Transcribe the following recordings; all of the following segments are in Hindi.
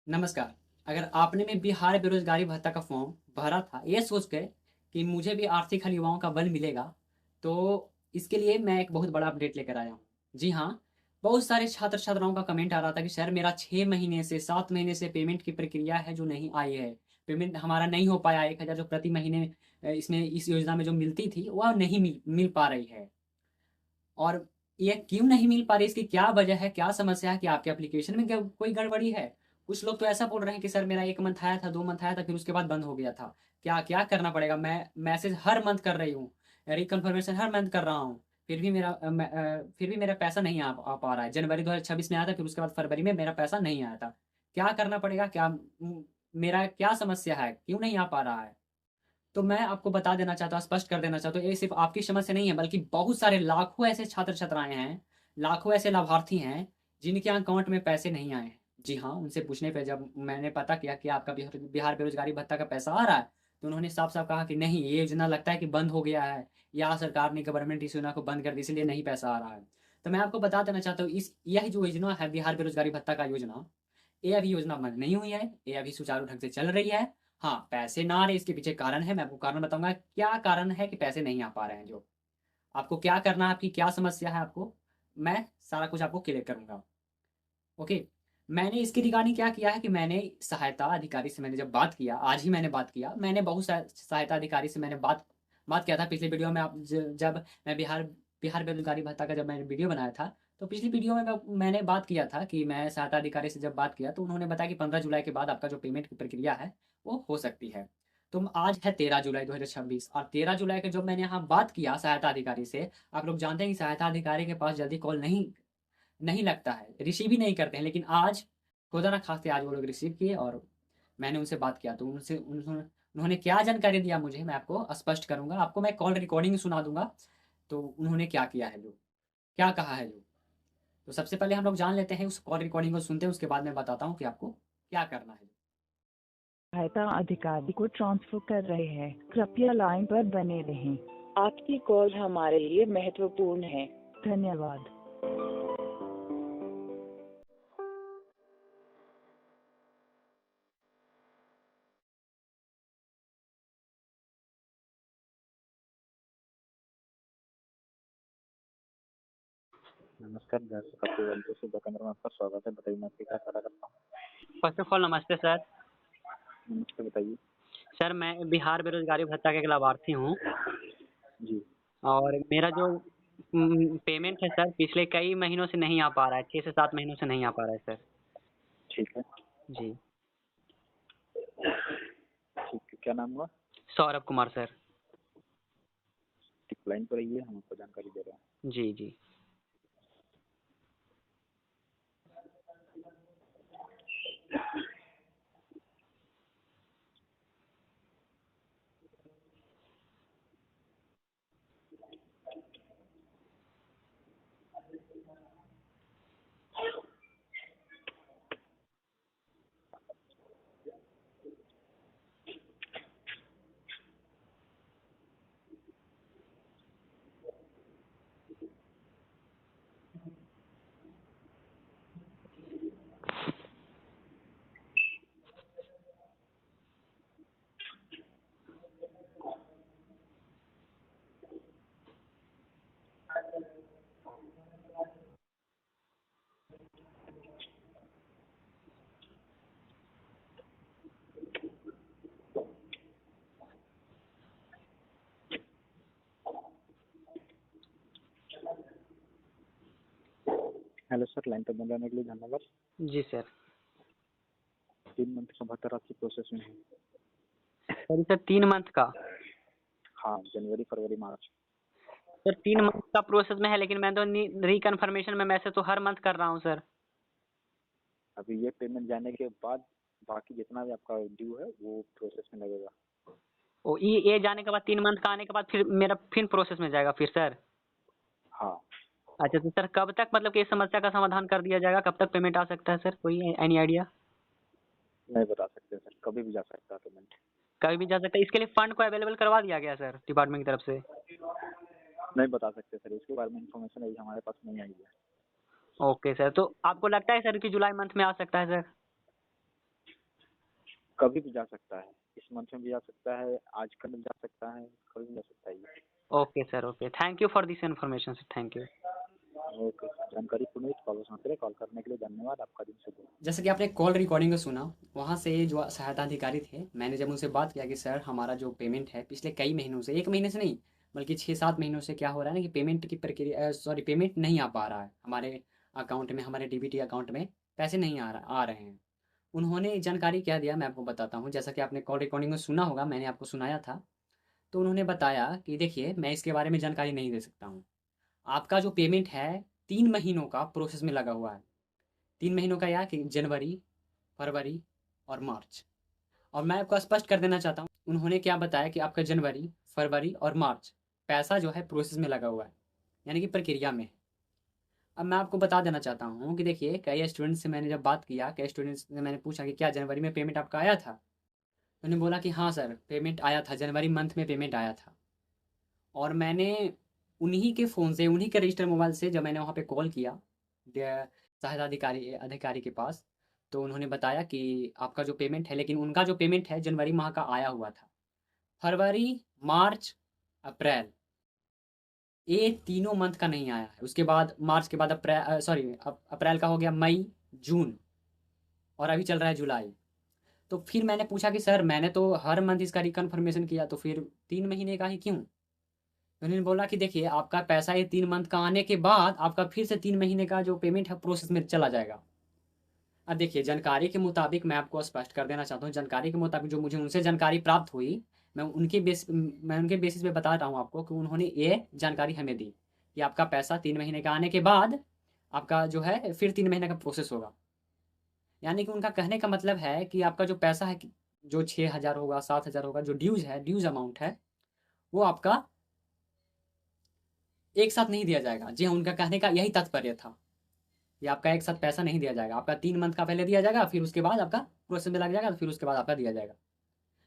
नमस्कार। अगर आपने भी बिहार बेरोज़गारी भत्ता का फॉर्म भरा था, ये सोच के कि मुझे भी आर्थिक हल युवाओं का बल मिलेगा, तो इसके लिए मैं एक बहुत बड़ा अपडेट लेकर आया हूँ। जी हाँ, बहुत सारे छात्र-छात्राओं का कमेंट आ रहा था कि सर मेरा 6 महीने से 7 महीने से पेमेंट की प्रक्रिया है जो नहीं आई है। पेमेंट हमारा नहीं हो पाया 1000 जो प्रति महीने इसमें इस योजना में जो मिलती थी, वह नहीं मिल पा रही है। और ये क्यों नहीं मिल पा रही, इसकी क्या वजह है, क्या समस्या है, कि आपके एप्लीकेशन में क्या कोई गड़बड़ी है? कुछ लोग तो ऐसा बोल रहे हैं कि सर मेरा 1 मंथ आया था, 2 मंथ आया था, फिर उसके बाद बंद हो गया था। क्या करना पड़ेगा? मैं मैसेज हर मंथ कर रही हूँ, रिकन्फर्मेशन हर मंथ कर रहा हूँ, फिर भी मेरा पैसा नहीं आ पा रहा है। जनवरी 2026 में आया था, फिर उसके बाद फरवरी में मेरा पैसा नहीं आया था। क्या करना पड़ेगा? मेरा क्या समस्या है? क्यों नहीं आ पा रहा है? तो मैं आपको बता देना चाहता हूँ, स्पष्ट कर देना चाहता हूँ, ये सिर्फ़ आपकी समस्या नहीं है, बल्कि बहुत सारे लाखों ऐसे छात्र-छात्राएँ हैं, लाखों ऐसे लाभार्थी हैं, जिनके अकाउंट में पैसे नहीं आए हैं। जी हाँ, उनसे पूछने पे जब मैंने पता किया कि आपका बिहार बिहार बेरोज़गारी भत्ता का पैसा आ रहा है, तो उन्होंने साफ-साफ कहा कि नहीं, ये योजना लगता है कि बंद हो गया है, या सरकार ने गवर्नमेंट इस योजना को बंद कर दी, इसलिए नहीं पैसा आ रहा है। तो मैं आपको बता देना चाहता हूँ, इस यह जो योजना है बिहार बेरोज़गारी भत्ता का योजना, ये अभी योजना बंद नहीं हुई है, ये अभी सुचारू ढंग से चल रही है। हाँ, पैसे ना आ रहे, इसके पीछे कारण है, मैं आपको कारण बताऊँगा, क्या कारण है कि पैसे नहीं आ पा रहे हैं जो। आपको क्या करना है, आपकी क्या समस्या है आपको, मैं सारा कुछ आपको क्लियर करूँगा। ओके। मैंने इसके रिगार्डिंग क्या किया है कि मैंने सहायता अधिकारी से मैंने जब बात किया, आज ही मैंने बात किया, मैंने बहुत सहायता अधिकारी से मैंने बात बात किया था पिछली वीडियो में। आप जब मैं बिहार बेरोज़गारी भत्ता का जब मैंने वीडियो बनाया था, तो पिछली वीडियो में मैंने बात किया था कि मैं सहायता अधिकारी से जब बात किया, तो उन्होंने बताया कि 15 जुलाई के बाद आपका जो पेमेंट की प्रक्रिया है, वो हो सकती है। तो आज है 13 जुलाई 2026, और 13 जुलाई को जब मैंने यहाँ बात किया सहायता अधिकारी से, आप लोग जानते हैं कि सहायता अधिकारी के पास जल्दी कॉल नहीं नहीं लगता है, रिसीव ही नहीं करते हैं। लेकिन आज खुदा ना खास्ते आज वो लोग रिसीव किए, और मैंने उनसे बात किया, तो उन्होंने क्या जानकारी दिया मुझे, मैं आपको स्पष्ट करूँगा। आपको मैं कॉल रिकॉर्डिंग सुना दूँगा, तो उन्होंने क्या किया है जो, क्या कहा है जो। तो सबसे पहले हम लोग जान लेते हैं, उस कॉल रिकॉर्डिंग को सुनते हैं, उसके बाद मैं बताता हूँ कि आपको क्या करना है। सहायता अधिकारी को ट्रांसफर कर रहे हैं। कृपया लाइन पर बने रहें। आपकी कॉल हमारे लिए महत्वपूर्ण है। धन्यवाद। नमस्कार, घर कपिल वंतु से दुकान में आपका स्वागत है। बताइए मैं आपकी क्या सहायता करता हूँ? फर्स्ट ऑफ ऑल नमस्ते सर। नमस्ते, बताइए। सर मैं बिहार बेरोजगारी भत्ता का एक लाभार्थी हूँ, जी, और मेरा जो पेमेंट है सर, पिछले कई महीनों से नहीं आ पा रहा है, 6 से 7 महीनों से नहीं आ पा रहा है सर। ठीक है। जी। ठीक है, क्या नाम हुआ? सौरभ कुमार सर। ठीक, लाइन पर रहिए, हम आपको जानकारी दे रहे हैं। जी, जी। हेलो सर, लाइन पर बन रहने के लिए धन्यवाद। जी सर। 3 मंथ का भत्ता आपकी प्रोसेस में है। सर सर 3 मंथ का? हाँ, जनवरी, फरवरी, मार्च। सर 3 मंथ का प्रोसेस में है, लेकिन मैं तो रिकन्फर्मेशन में मैसेज तो हर मंथ कर रहा हूँ सर। अभी ये पेमेंट जाने के बाद बाकी जितना भी आपका ड्यू है वो प्रोसेस में लगेगा। ओ ये जाने के बाद 3 मंथ का आने के बाद फिर मेरा फिर प्रोसेस में जाएगा फिर सर? हाँ, अच्छा, तो सर कब तक मतलब कि इस समस्या का समाधान कर दिया जाएगा? कब तक पेमेंट आ सकता है सर? कोई एनी आइडिया? नहीं बता सकते सर, कभी भी जा सकता है पेमेंट। कभी भी जा सकता है? इसके लिए फंड को अवेलेबल करवा दिया गया सर डिपार्टमेंट की तरफ से? नहीं बता सकते सर, इसके बारे में इन्फॉर्मेशन अभी हमारे पास नहीं आई है। ओके सर, तो आपको लगता है सर कि जुलाई मंथ में आ सकता है सर? कभी भी जा सकता है, इस मंथ में भी जा सकता है, आज कल जा सकता है, कभी भी जा सकता है ये। Okay sir, okay, thank you for this information sir, thank you. Okay, जानकारी पुनीत, कॉल सुनते रहे, कॉल करने के लिए धन्यवाद, आपका दिन शुभ हो। जैसे कि आपने कॉल रिकॉर्डिंग को सुना, वहाँ से जो सहायता अधिकारी थे, मैंने जब उनसे बात किया कि सर हमारा जो पेमेंट है पिछले कई महीनों से, 1 महीने से नहीं बल्कि 6-7 महीनों से क्या हो रहा है ना कि पेमेंट की प्रक्रिया सॉरी पेमेंट नहीं आ पा रहा है हमारे अकाउंट में, हमारे डीबीटी अकाउंट में पैसे नहीं आ रहे हैं। उन्होंने जानकारी क्या दिया मैं आपको बताता हूँ। जैसा कि आपने कॉल रिकॉर्डिंग में सुना होगा, मैंने आपको सुनाया था। तो उन्होंने बताया कि देखिए मैं इसके बारे में जानकारी नहीं दे सकता हूँ। आपका जो पेमेंट है 3 महीनों का प्रोसेस में लगा हुआ है। 3 महीनों का या कि जनवरी, फरवरी और मार्च। और मैं आपको स्पष्ट कर देना चाहता हूँ, उन्होंने क्या बताया कि आपका जनवरी, फरवरी और मार्च पैसा जो है प्रोसेस में लगा हुआ है, यानी कि प्रक्रिया में है। अब मैं आपको बता देना चाहता हूँ कि देखिए कई स्टूडेंट्स से मैंने जब बात किया, कई स्टूडेंट्स से मैंने पूछा कि क्या जनवरी में पेमेंट आपका आया था? उन्होंने बोला कि हाँ सर पेमेंट आया था, जनवरी मंथ में पेमेंट आया था। और मैंने उन्हीं के फ़ोन से, उन्हीं के रजिस्टर मोबाइल से जब मैंने वहाँ पे कॉल किया सहायता अधिकारी अधिकारी के पास, तो उन्होंने बताया कि आपका जो पेमेंट है, लेकिन उनका जो पेमेंट है जनवरी माह का आया हुआ था। फरवरी, मार्च, अप्रैल, ये तीनों मंथ का नहीं आया है। उसके बाद मार्च के बाद अप्रैल का हो गया मई, जून और अभी चल रहा है जुलाई। तो फिर मैंने पूछा कि सर मैंने तो हर मंथ इसका रिकन्फर्मेशन किया, तो फिर 3 महीने का ही क्यों? उन्होंने बोला कि देखिए आपका पैसा ये 3 मंथ का आने के बाद आपका फिर से 3 महीने का जो पेमेंट है प्रोसेस में चला जाएगा। अब देखिए जानकारी के मुताबिक मैं आपको स्पष्ट कर देना चाहता हूँ, जानकारी के मुताबिक जो मुझे उनसे जानकारी प्राप्त हुई, मैं उनके बेसिस पे बता रहा हूँ आपको कि उन्होंने ये जानकारी हमें दी कि आपका पैसा 3 महीने का आने के बाद आपका जो है फिर 3 महीने का प्रोसेस होगा। यानी कि उनका कहने का मतलब है कि आपका जो पैसा है जो 6,000 होगा, 7,000 होगा, जो ड्यूज़ अमाउंट है, वो आपका एक साथ नहीं दिया जाएगा। जी हाँ, उनका कहने का यही तात्पर्य था कि आपका एक साथ पैसा नहीं दिया जाएगा। आपका 3 मंथ का पहले दिया जाएगा, फिर उसके बाद आपका प्रोसेस में लग जाएगा, फिर उसके बाद आपका दिया जाएगा।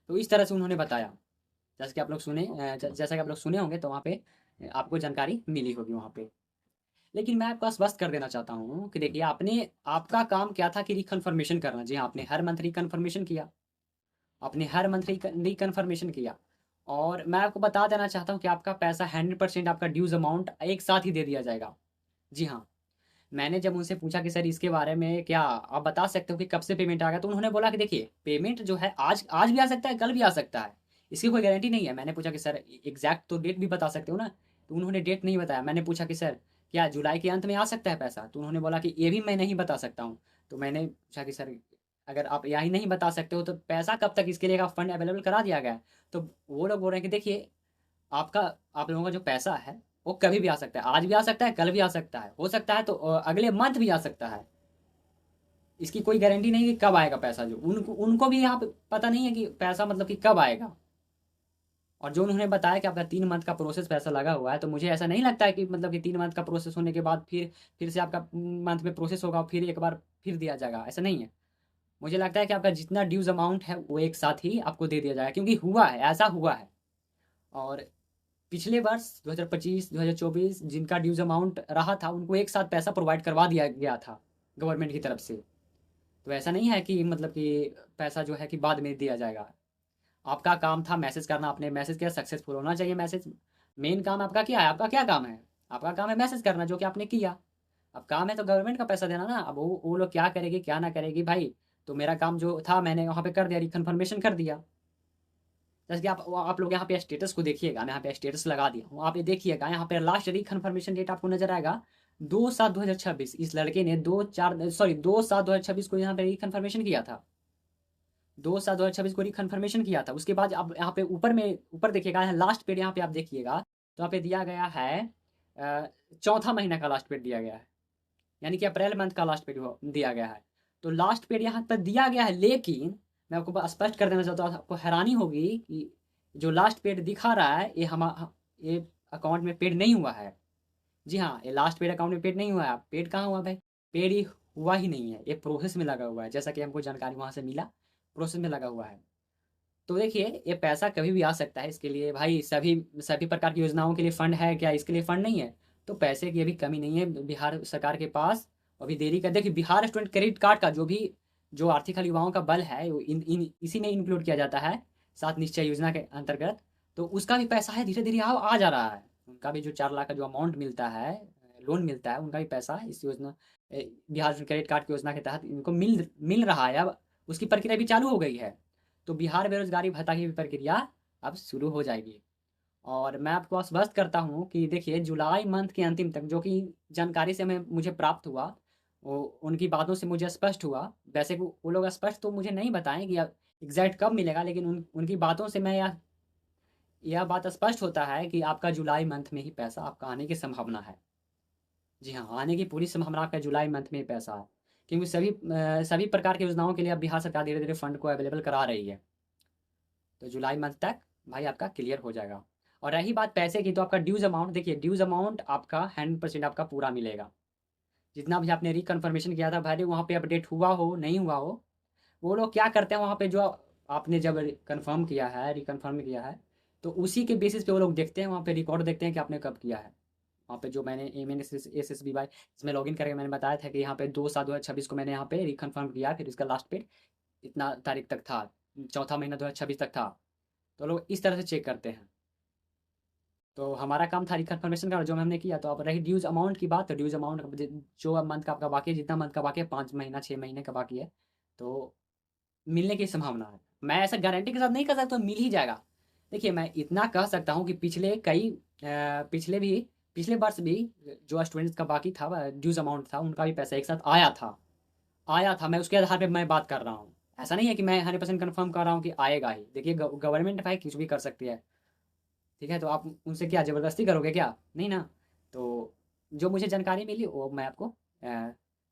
तो इस तरह से उन्होंने बताया। जैसे कि आप लोग सुने जैसा कि आप लोग सुने होंगे, तो वहाँ पे आपको जानकारी मिली होगी वहाँ पे। लेकिन मैं आपको स्पष्ट कर देना चाहता हूँ कि देखिए आपका काम क्या था कि रिकन्फर्मेशन करना। जी हाँ, आपने हर मंथ रिकन्फर्मेशन किया, आपने हर मंथ रिकन्फर्मेशन किया। और मैं आपको बता देना चाहता हूँ कि आपका पैसा 100% आपका ड्यूज़ अमाउंट एक साथ ही दे दिया जाएगा। जी हाँ, मैंने जब उनसे पूछा कि सर इसके बारे में क्या आप बता सकते हो कि कब से पेमेंट आएगा, तो उन्होंने बोला कि देखिए पेमेंट जो है आज आज भी आ सकता है, कल भी आ सकता है, इसकी कोई गारंटी नहीं है। मैंने पूछा कि सर एग्जैक्ट तो डेट भी बता सकते हो ना? तो उन्होंने डेट नहीं बताया। मैंने पूछा कि सर क्या जुलाई के अंत में आ सकता है पैसा? तो उन्होंने बोला कि ये भी मैं नहीं बता सकता हूँ। तो मैंने पूछा कि सर अगर आप यही नहीं बता सकते हो तो पैसा कब तक इसके लिए का फंड अवेलेबल करा दिया गया है? तो वो लोग बोल रहे हैं कि देखिए आपका आप लोगों का जो पैसा है वो कभी भी आ सकता है, आज भी आ सकता है, कल भी आ सकता है, हो सकता है तो अगले मंथ भी आ सकता है। इसकी कोई गारंटी नहीं कि कब आएगा पैसा। जो उनको उनको भी यहाँ पे पता नहीं है कि पैसा मतलब कि कब आएगा। और जो उन्होंने बताया कि आपका 3 मंथ का प्रोसेस पैसा लगा हुआ है, तो मुझे ऐसा नहीं लगता है कि मतलब कि 3 मंथ का प्रोसेस होने के बाद फिर से आपका मंथ में प्रोसेस होगा और फिर एक बार फिर दिया जाएगा, ऐसा नहीं है। मुझे लगता है कि आपका जितना ड्यूज अमाउंट है वो एक साथ ही आपको दे दिया जाएगा, क्योंकि हुआ है, ऐसा हुआ है। और पिछले वर्ष 2025, 2024 जिनका ड्यूज अमाउंट रहा था उनको एक साथ पैसा प्रोवाइड करवा दिया गया था गवर्नमेंट की तरफ से। तो ऐसा नहीं है कि मतलब कि पैसा जो है कि बाद में दिया जाएगा। आपका काम था मैसेज करना, आपने मैसेज किया, सक्सेसफुल होना चाहिए मैसेज। मेन काम आपका क्या है? आपका क्या काम है? आपका काम है मैसेज करना, जो कि आपने किया। अब काम है तो गवर्नमेंट का पैसा देना ना। अब वो लोग क्या करेगी क्या ना करेगी भाई, तो मेरा काम जो था मैंने वहाँ पे कर दिया, रिकन्फर्मेशन कर दिया। जैसे कि आप लोग यहाँ पे स्टेटस को देखिएगा, मैं यहाँ पे स्टेटस लगा दिया हूँ, आप ये देखिएगा, यहाँ पे लास्ट रिकन्फर्मेशन डेट आपको नजर आएगा 2/7/2026। इस लड़के ने 2/7/2026 को यहाँ पे रिकन्फर्मेशन किया था। 2/7/2026 को रिकन्फर्मेशन किया था। उसके बाद अब यहाँ पे ऊपर देखिएगा, यहाँ लास्ट पेड यहाँ पे आप देखिएगा तो यहाँ पे दिया गया है चौथा महीना का लास्ट पेड दिया गया है, यानी कि अप्रैल मंथ का लास्ट पेड दिया गया है। तो लास्ट पेड यहाँ पर दिया गया है, लेकिन मैं आपको स्पष्ट कर देना चाहता हूँ, आपको हैरानी होगी कि जो लास्ट पेड दिखा रहा है ये अकाउंट में पेड नहीं हुआ है। जी हाँ, ये लास्ट पेड अकाउंट में पेड नहीं हुआ है। पेड कहाँ हुआ भाई? पेड ही हुआ ही नहीं है, ये प्रोसेस में लगा हुआ है। जैसा कि हमको जानकारी वहाँ से मिला, प्रोसेस में लगा हुआ है। तो देखिए ये पैसा कभी भी आ सकता है। इसके लिए भाई सभी सभी प्रकार की योजनाओं के लिए फंड है क्या? इसके लिए फंड नहीं है। तो पैसे की अभी कमी नहीं है बिहार सरकार के पास। अभी देरी कर देखिए, बिहार स्टूडेंट क्रेडिट कार्ड का जो भी जो आर्थिक हल युवाओं का बल है वो इसी में इंक्लूड किया जाता है 7 निश्चय योजना के अंतर्गत। तो उसका भी पैसा है धीरे धीरे आ जा रहा है। उनका भी जो 4 लाख का जो अमाउंट मिलता है, लोन मिलता है, उनका भी पैसा इस योजना, बिहार क्रेडिट कार्ड की योजना के तहत इनको मिल रहा है। अब उसकी प्रक्रिया भी चालू हो गई है। तो बिहार बेरोजगारी भत्ता की भी प्रक्रिया अब शुरू हो जाएगी। और मैं आपको आश्वस्त करता हूँ कि देखिए जुलाई मंथ के अंतिम तक, जो कि जानकारी से मुझे प्राप्त हुआ, वो उनकी बातों से मुझे स्पष्ट हुआ। वैसे वो लोग स्पष्ट तो मुझे नहीं बताएं कि एग्जैक्ट कब मिलेगा, लेकिन उनकी बातों से मैं यह बात स्पष्ट होता है कि आपका जुलाई मंथ में ही पैसा आपका आने की संभावना है। जी हाँ, आने की पूरी संभावना आपका जुलाई मंथ में ही पैसा है, क्योंकि सभी प्रकार की योजनाओं के लिए अब बिहार सरकार धीरे धीरे फंड को अवेलेबल करा रही है। तो जुलाई मंथ तक भाई आपका क्लियर हो जाएगा। और रही बात पैसे की, तो आपका ड्यूज अमाउंट, देखिए ड्यूज अमाउंट आपका 100% आपका पूरा मिलेगा। जितना भी आपने रिकन्फर्मेशन किया था, भले वहाँ पे अपडेट हुआ हो नहीं हुआ हो, वो लोग क्या करते हैं वहाँ पे, जो आपने जब कंफर्म किया है, रिकन्फर्म किया है, तो उसी के बेसिस पे वो लोग देखते हैं, वहाँ पे रिकॉर्ड देखते हैं कि आपने कब किया है। वहाँ पे जो मैंने MNSSBY इसमें लॉगिन करके मैंने बताया था कि यहाँ पे 2/7/2026 को मैंने यहाँ पे रिकन्फर्म किया, फिर इसका लास्ट डेट इतना तारीख तक था, चौथा महीना 2026 तक था। तो लोग इस तरह से चेक करते हैं। तो हमारा काम था रिकन्फर्मेशन का, जो हमने किया। तो अब रही ड्यूज अमाउंट की बात, तो ड्यूज अमाउंट जो अब मंथ का आपका बाकी है, जितना मंथ का बाकी है, 5 महीना 6 महीने का बाकी है, तो मिलने की संभावना है। मैं ऐसा गारंटी के साथ नहीं कह सकता मिल ही जाएगा। देखिए मैं इतना कह सकता हूँ कि पिछले वर्ष भी जो स्टूडेंट्स का बाकी था, ड्यूज अमाउंट था, उनका भी पैसा एक साथ आया था। मैं उसके आधार पे मैं बात कर रहा हूँ। ऐसा नहीं है कि मैं 100% कन्फर्म कर रहा हूँ कि आएगा ही। देखिए गवर्नमेंट भाई कुछ भी कर सकती है, ठीक है। तो आप उनसे क्या ज़बरदस्ती करोगे क्या? नहीं ना। तो जो मुझे जानकारी मिली वो मैं आपको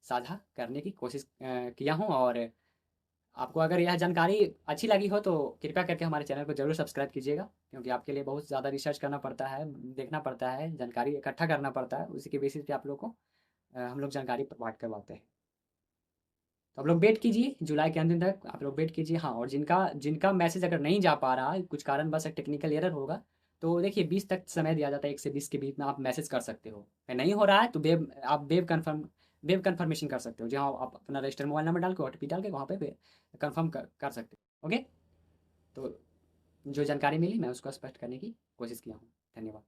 साझा करने की कोशिश किया हूँ। और आपको अगर यह जानकारी अच्छी लगी हो तो कृपया करके हमारे चैनल को ज़रूर सब्सक्राइब कीजिएगा, क्योंकि आपके लिए बहुत ज़्यादा रिसर्च करना पड़ता है, देखना पड़ता है, जानकारी इकट्ठा करना पड़ता है। उसी के बेसिस पे आप लोग को हम लोग जानकारी प्रोवाइड करवाते हैं। तो आप लोग वेट कीजिए जुलाई के अंतिम तक, आप लोग वेट कीजिए। हाँ, और जिनका जिनका मैसेज अगर नहीं जा पा रहा है, कुछ कारणवश टेक्निकल एरर होगा, तो देखिए 20 तक समय दिया जाता है, 1 से 20 के बीच में आप मैसेज कर सकते हो। नहीं हो रहा है तो आप वेब कन्फर्मेशन कर सकते हो, जहाँ आप अपना रजिस्टर मोबाइल नंबर डाल के OTP डाल के वहाँ पे कन्फर्म कर सकते हो। ओके, तो जो जानकारी मिली मैं उसको स्पष्ट करने की कोशिश किया हूँ। धन्यवाद।